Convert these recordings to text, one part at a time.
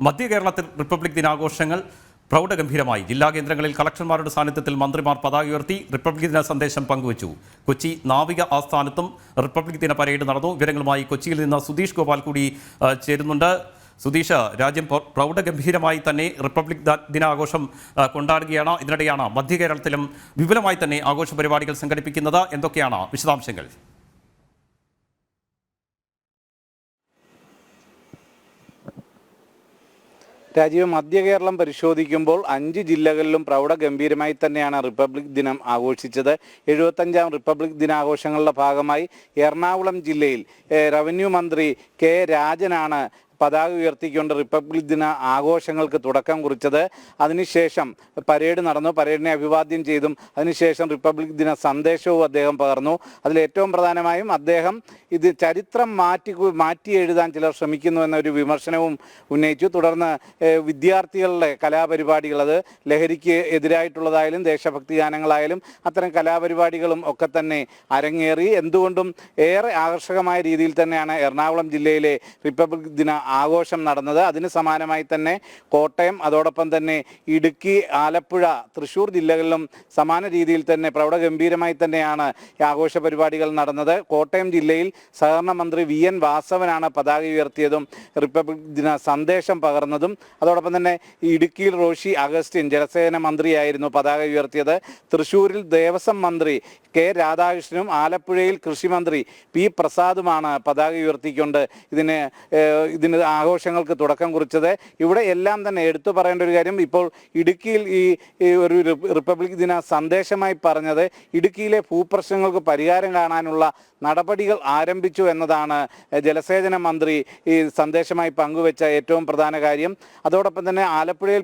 മധ്യ കേരളത്തിൽ റിപ്പബ്ലിക് ദിനാഘോഷങ്ങൾ പ്രൗഢഗംഭീരമായി. ജില്ലാ കേന്ദ്രങ്ങളിൽ കളക്ടർമാരുടെ സാന്നിധ്യത്തിൽ മന്ത്രിമാർ പതാക ഉയർത്തി റിപ്പബ്ലിക് ദിന സന്ദേശം പങ്കുവച്ചു. കൊച്ചി നാവിക ആസ്ഥാനത്തും റിപ്പബ്ലിക് ദിന പരേഡ് നടന്നു. വിവരങ്ങളുമായി കൊച്ചിയിൽ നിന്ന് സുധീഷ് ഗോപാൽ കൂടി ചേരുന്നുണ്ട്. സുധീഷ്, രാജ്യം പ്രൗഢഗംഭീരമായി തന്നെ റിപ്പബ്ലിക് ദിനാഘോഷം കൊണ്ടാടുകയാണ്. ഇതിനിടെയാണ് മധ്യ കേരളത്തിലും വിപുലമായി തന്നെ ആഘോഷ പരിപാടികൾ സംഘടിപ്പിക്കുന്നത്. എന്തൊക്കെയാണ് വിശദാംശങ്ങൾ? രാജീവ്, മധ്യ കേരളം പരിശോധിക്കുമ്പോൾ 5 ജില്ലകളിലും പ്രൗഢഗംഭീരമായി തന്നെയാണ് റിപ്പബ്ലിക് ദിനം ആഘോഷിച്ചത്. 75ാം റിപ്പബ്ലിക് ദിനാഘോഷങ്ങളുടെ ഭാഗമായി എറണാകുളം ജില്ലയിൽ റവന്യൂ മന്ത്രി കെ രാജനാണ് പതാക ഉയർത്തിക്കൊണ്ട് റിപ്പബ്ലിക് ദിന ആഘോഷങ്ങൾക്ക് തുടക്കം കുറിച്ചത്. അതിനുശേഷം പരേഡ് നടന്നു. പരേഡിനെ അഭിവാദ്യം ചെയ്തും അതിനുശേഷം റിപ്പബ്ലിക് ദിന സന്ദേശവും അദ്ദേഹം പകർന്നു. അതിലേറ്റവും പ്രധാനമായും അദ്ദേഹം ഇത് ചരിത്രം മാറ്റി എഴുതാൻ ചിലർ ശ്രമിക്കുന്നു എന്നൊരു വിമർശനവും ഉന്നയിച്ചു. തുടർന്ന് വിദ്യാർത്ഥികളുടെ കലാപരിപാടികൾ, അത് ലഹരിക്ക് എതിരായിട്ടുള്ളതായാലും ദേശഭക്തി ഗാനങ്ങളായാലും അത്തരം കലാപരിപാടികളും ഒക്കെ തന്നെ അരങ്ങേറി. എന്തുകൊണ്ടും ഏറെ ആകർഷകമായ രീതിയിൽ തന്നെയാണ് എറണാകുളം ജില്ലയിലെ റിപ്പബ്ലിക് ദിന ആഘോഷം നടന്നത്. അതിന് സമാനമായി തന്നെ കോട്ടയം, അതോടൊപ്പം തന്നെ ഇടുക്കി, ആലപ്പുഴ, തൃശ്ശൂർ ജില്ലകളിലും സമാന രീതിയിൽ തന്നെ പ്രൗഢഗംഭീരമായി തന്നെയാണ് ഈ ആഘോഷ പരിപാടികൾ നടന്നത്. കോട്ടയം ജില്ലയിൽ സഹകരണ മന്ത്രി VN വാസവനാണ് പതാക ഉയർത്തിയതും റിപ്പബ്ലിക് ദിന സന്ദേശം പകർന്നതും. അതോടൊപ്പം തന്നെ ഇടുക്കിയിൽ റോഷി അഗസ്റ്റിൻ ജലസേന മന്ത്രിയായിരുന്നു പതാക ഉയർത്തിയത്. തൃശ്ശൂരിൽ ദേവസ്വം മന്ത്രി കെ രാധാകൃഷ്ണനും ആലപ്പുഴയിൽ കൃഷിമന്ത്രി P പ്രസാദുമാണ് പതാക ഉയർത്തിക്കൊണ്ട് ഇതിന് ആഘോഷങ്ങൾക്ക് തുടക്കം കുറിച്ചത്. ഇവിടെ എല്ലാം തന്നെ എടുത്തു പറയേണ്ട ഒരു കാര്യം, ഇപ്പോൾ ഇടുക്കിയിൽ ഈ ഒരു റിപ്പബ്ലിക് ദിന സന്ദേശമായി പറഞ്ഞത് ഇടുക്കിയിലെ ഭൂപ്രശ്നങ്ങൾക്ക് പരിഹാരം കാണാനുള്ള നടപടികൾ ആരംഭിച്ചു എന്നതാണ് ജലസേചന മന്ത്രി ഈ സന്ദേശമായി പങ്കുവെച്ച ഏറ്റവും പ്രധാന കാര്യം. അതോടൊപ്പം തന്നെ ആലപ്പുഴയിൽ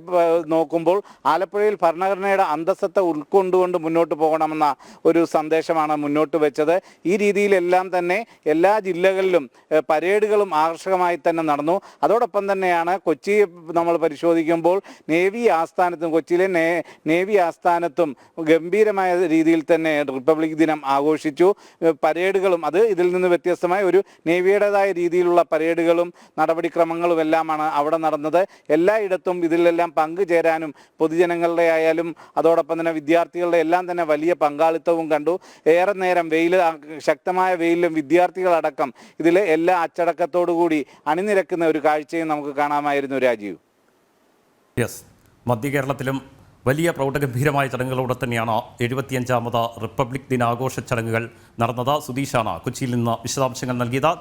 നോക്കുമ്പോൾ ആലപ്പുഴയിൽ ഭരണഘടനയുടെ അന്തസ്സത്തെ ഉൾക്കൊണ്ടുകൊണ്ട് മുന്നോട്ട് പോകണമെന്ന ഒരു സന്ദേശമാണ് മുന്നോട്ട് വെച്ചത്. ഈ രീതിയിലെല്ലാം തന്നെ എല്ലാ ജില്ലകളിലും പരേഡുകളും ആകർഷകമായി തന്നെ നടന്നു. അതോടൊപ്പം തന്നെയാണ് കൊച്ചി നമ്മൾ പരിശോധിക്കുമ്പോൾ നേവി ആസ്ഥാനത്തും, കൊച്ചിയിലെ നേവി ആസ്ഥാനത്തും ഗംഭീരമായ രീതിയിൽ തന്നെ റിപ്പബ്ലിക് ദിനം ആഘോഷിച്ചു. പരേഡുകളും അത് ഇതിൽ നിന്ന് വ്യത്യസ്തമായ ഒരു നേവിയുടേതായ രീതിയിലുള്ള പരേഡുകളും നടപടിക്രമങ്ങളും എല്ലാമാണ് അവിടെ നടന്നത്. എല്ലായിടത്തും ഇതിലെല്ലാം പങ്കുചേരാനും പൊതുജനങ്ങളുടെ ആയാലും അതോടൊപ്പം തന്നെ വിദ്യാർത്ഥികളുടെ എല്ലാം തന്നെ വലിയ പങ്കാളിത്തവും കണ്ടു. ഏറെ നേരം ശക്തമായ വെയിലും വിദ്യാർത്ഥികളടക്കം ഇതിൽ എല്ലാ അച്ചടക്കത്തോടുകൂടി അണിനിരക്കുന്ന ഒരു കാഴ്ചയും നമുക്ക് കാണാമായിരുന്നു. രാജീവ്, യെസ്, മധ്യ കേരളത്തിലും വലിയ പ്രൗഢഗംഭീരമായ ചടങ്ങുകളോടെ തന്നെയാണ് 75ാമത് റിപ്പബ്ലിക് ദിനാഘോഷ ചടങ്ങുകൾ നടന്നത്. സുധീഷാണ് കൊച്ചിയിൽ നിന്ന് വിശദാംശങ്ങൾ നൽകിയത്.